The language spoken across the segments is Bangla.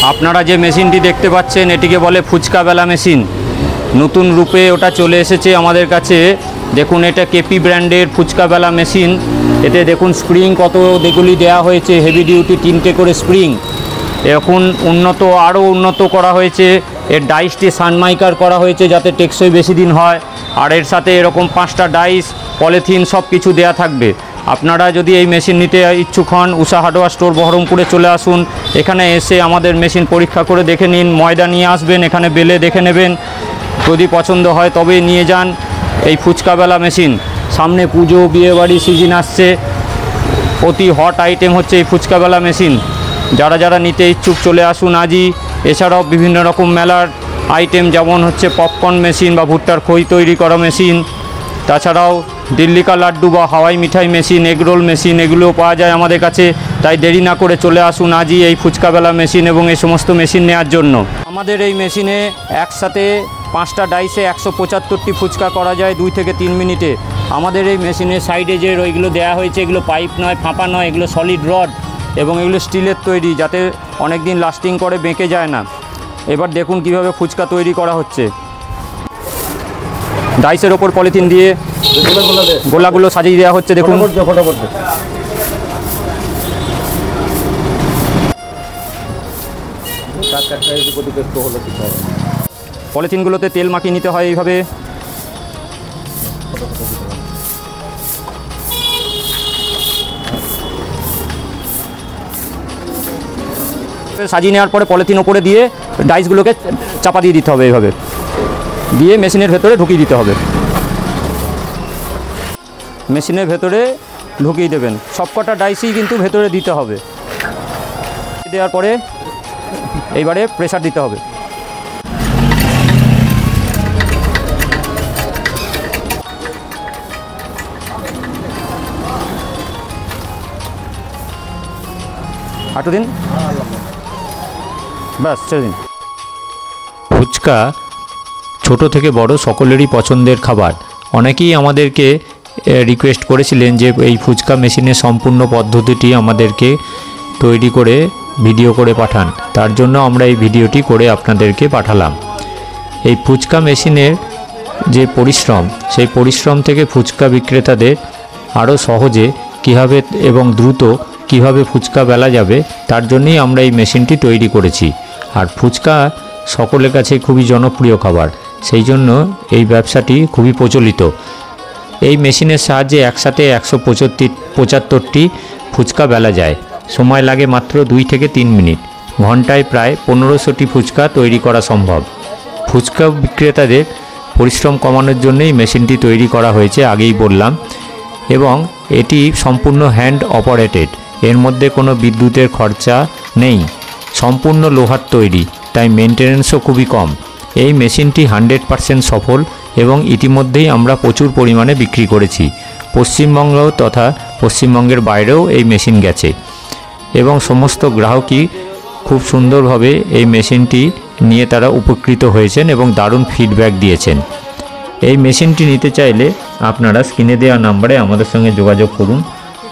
আপনারা যে মেশিনটি দেখতে পাচ্ছেন এটিকে বলে ফুচকা বেলা মেশিন। নতুন রূপে ওটা চলে এসেছে আমাদের কাছে। দেখুন, এটা কেপি ব্র্যান্ডের ফুচকা বেলা মেশিন। এতে দেখুন স্প্রিং কত দেখুলি দেওয়া হয়েছে, হেভি ডিউটি 3টে করে স্প্রিং। এখন আরও উন্নত করা হয়েছে। এর ডাইসটি সানমাইকার করা হয়েছে যাতে টেকসই বেশি দিন হয়। আর এর সাথে এরকম 5টা ডাইস, পলিথিন সব কিছু দেয়া থাকবে। আপনারা যদি এই মেশিন নিতে ইচ্ছুক হন, উষা হার্ডওয়্যার স্টোর বহরমপুরে চলে আসুন। এখানে এসে আমাদের মেশিন পরীক্ষা করে দেখে নিন। ময়দা নিয়ে আসবেন, এখানে বেলে দেখে নেবেন। যদি পছন্দ হয় তবে নিয়ে যান এই ফুচকা বেলা মেশিন। সামনে পুজো, বিয়েবাড়ি সিজন আসছে, অতি হট আইটেম হচ্ছে এই ফুচকা বেলা মেশিন। যারা যারা নিতে ইচ্ছুক চলে আসুন আজই। এছাড়াও বিভিন্ন রকম মেলার আইটেম যেমন হচ্ছে পপকর্ন মেশিন বা ভুট্টার খই তৈরি করা মেশিন, তাছাড়াও দিল্লি কা লাড্ডু বা হাওয়াই মিঠাই মেশিন, এগরোল মেশিন, এগুলোও পাওয়া যায় আমাদের কাছে। তাই দেরি না করে চলে আসুন আজই এই ফুচকা বেলা মেশিন এবং এই সমস্ত মেশিন নেওয়ার জন্য। আমাদের এই মেশিনে একসাথে 5টা ডাইসে 175টি ফুচকা করা যায় 2 থেকে 3 মিনিটে। আমাদের এই মেশিনের সাইডে যে ওইগুলো দেওয়া হয়েছে, এগুলো পাইপ নয়, ফাঁপা নয়, এগুলো সলিড রড এবং এগুলো স্টিলের তৈরি, যাতে অনেক দিন লাস্টিং করে, বেঁকে যায় না। এবার দেখুন কিভাবে ফুচকা তৈরি করা হচ্ছে। ডাইসের ওপর পলিথিন দিয়ে গোলাগুলো সাজিয়ে দেওয়া হচ্ছে। দেখুন, পলিথিনগুলোতে তেল মাখিয়ে নিতে হয় এইভাবে। সাজিয়ে নেওয়ার পরে পলিথিন ওপরে দিয়ে ডাইসগুলোকে চাপা দিয়ে দিতে হবে। এইভাবে দিয়ে মেশিনের ভেতরে ঢুকিয়ে দিতে হবে। মেশিনের ভেতরে ঢুকিয়ে দেবেন। সবকটা ডাইসই কিন্তু ভেতরে দিতে হবে। দেওয়ার পরে এইবারে প্রেসার দিতে হবে। আটু দিন, ব্যাস ছেড়ে দিন। ফুচকা ছোট থেকে বড় সকলেরই পছন্দের খাবার। অনেকেই আমাদেরকে রিকোয়েস্ট করেছিলেন যে এই ফুচকা মেশিনের সম্পূর্ণ পদ্ধতিটি আমাদেরকে তৈরি করে ভিডিও করে পাঠান। তার জন্য আমরা এই ভিডিওটি করে আপনাদেরকে পাঠালাম। এই ফুচকা মেশিনের যে পরিশ্রম, সেই পরিশ্রম থেকে ফুচকা বিক্রেতাদের আরও সহজে কীভাবে এবং দ্রুত কিভাবে ফুচকা বেলা যাবে, তার জন্যই আমরা এই মেশিনটি তৈরি করেছি। আর ফুচকা সকলের কাছে খুবই জনপ্রিয় খাবার, সেই জন্য এই ব্যবসাটি খুবই প্রচলিত। এই মেশিনের সাহায্যে একসাথে 175টি ফুচকা বেলা যায়। সময় লাগে মাত্র 2 থেকে 3 মিনিট। ঘন্টায় প্রায় 1500টি ফুচকা তৈরি করা সম্ভব। ফুচকা বিক্রেতাদের পরিশ্রম কমানোর জন্যই মেশিনটি তৈরি করা হয়েছে, আগেই বললাম। এবং এটি সম্পূর্ণ হ্যান্ড অপারেটেড, এর মধ্যে কোনো বিদ্যুতের খরচা নেই। সম্পূর্ণ লোহার তৈরি, তাই মেনটেন্যান্সও খুবই কম। এই মেশিনটি 100% সফল এবং ইতিমধ্যেই আমরা প্রচুর পরিমাণে বিক্রি করেছি। পশ্চিমবঙ্গ তথা পশ্চিমবঙ্গের বাইরেও এই মেশিন গেছে এবং সমস্ত গ্রাহকই খুব সুন্দরভাবে এই মেশিনটি নিয়ে তারা উপকৃত হয়েছেন এবং দারুণ ফিডব্যাক দিয়েছেন। এই মেশিনটি নিতে চাইলে আপনারা স্ক্রিনে দেওয়া নাম্বারে আমাদের সঙ্গে যোগাযোগ করুন।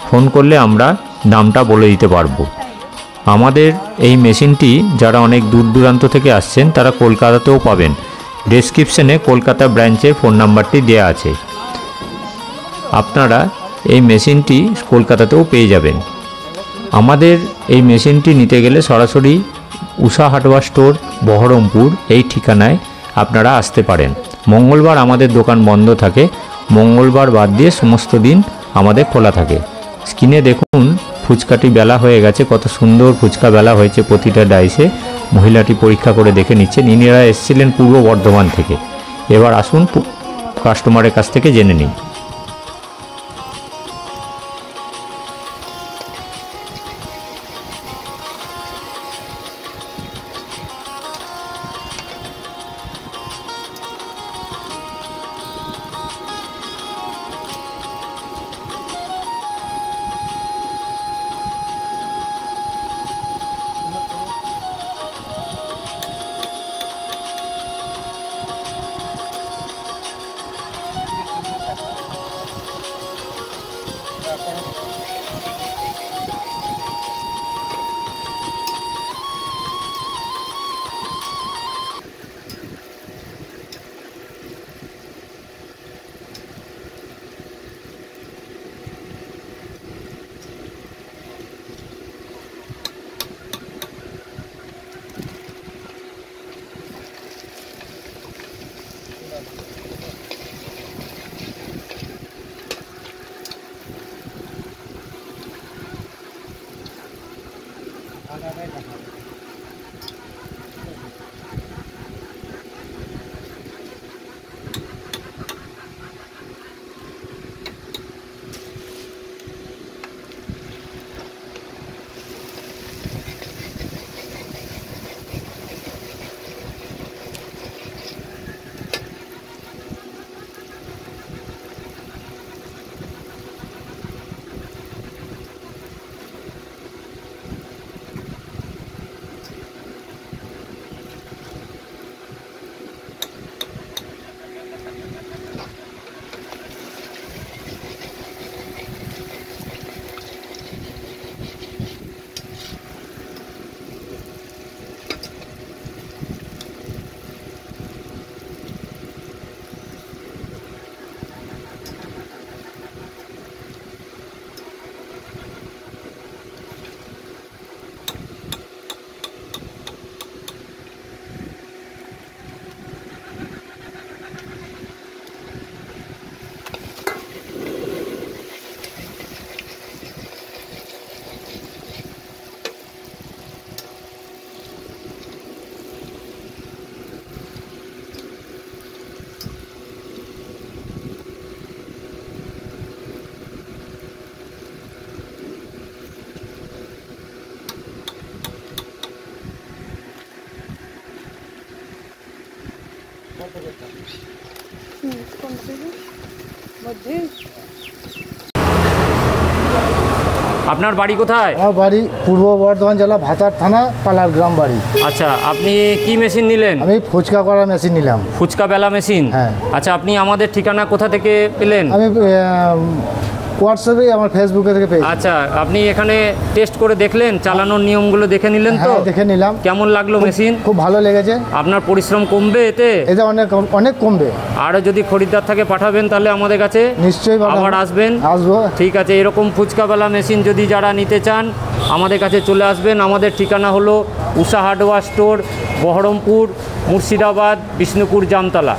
ফোন করলে আমরা দামটা বলে দিতে পারবো। আমাদের এই মেশিনটি যারা অনেক দূর দূরান্ত থেকে আসছেন তারা কলকাতাতেও পাবেন। ডেসক্রিপশনে কলকাতা ব্রাঞ্চের ফোন নাম্বারটি দেওয়া আছে। আপনারা এই মেশিনটি কলকাতাতেও পেয়ে যাবেন। আমাদের এই মেশিনটি নিতে গেলে সরাসরি উষা হার্ডওয়্যার স্টোর বহরমপুর এই ঠিকানায় আপনারা আসতে পারেন। মঙ্গলবার আমাদের দোকান বন্ধ থাকে, মঙ্গলবার বাদ দিয়ে সমস্ত দিন আমাদের খোলা থাকে। স্ক্রিনে দেখুন ফুচকাটি বেলা হয়ে গেছে, কত সুন্দর ফুচকা বেলা হয়েছে প্রতিটা ডাইসে। মহিলাটি পরীক্ষা করে দেখে নিচ্ছেন। ইনিরা এসেছিলেন পূর্ব বর্ধমান থেকে। এবার আসুন কাস্টমারের কাছ থেকে জেনে নিন। আপনার বাড়ি কোথায়? আমার বাড়ি পূর্ব বর্ধমান জেলা ভাতার থানা পালার গ্রাম বাড়ি। আচ্ছা, আপনি কি মেশিন নিলেন? আমি ফুচকা করা মেশিন নিলাম। ফুচকা বেলা মেশিন? হ্যাঁ। আচ্ছা, আপনি আমাদের ঠিকানা কোথা থেকে পেলেন? আমি হোয়াটসঅ্যাপে আমার ফেসবুকে থেকে পেয়েছি। আচ্ছা, আপনি এখানে টেস্ট করে দেখলেন, চালানোর নিয়মগুলো দেখে নিলেন তো? হ্যাঁ, দেখে নিলাম। কেমন লাগলো মেশিন? খুব ভালো লেগেছে। আপনার পরিশ্রম কমবে এতে? এতে অনেক অনেক কমবে। আরও যদি খরিদ্দার থাকে পাঠাবেন তাহলে আমাদের কাছে? নিশ্চয়ই পাঠাবো। আবার আসবেন? আসবো। ঠিক আছে, এরকম ফুচকাওয়ালা মেশিন যদি যারা নিতে চান আমাদের কাছে চলে আসবেন। আমাদের ঠিকানা হলো উষা হার্ডওয়্যার স্টোর, বহরমপুর, মুর্শিদাবাদ, বিষ্ণুপুর, জামতলা।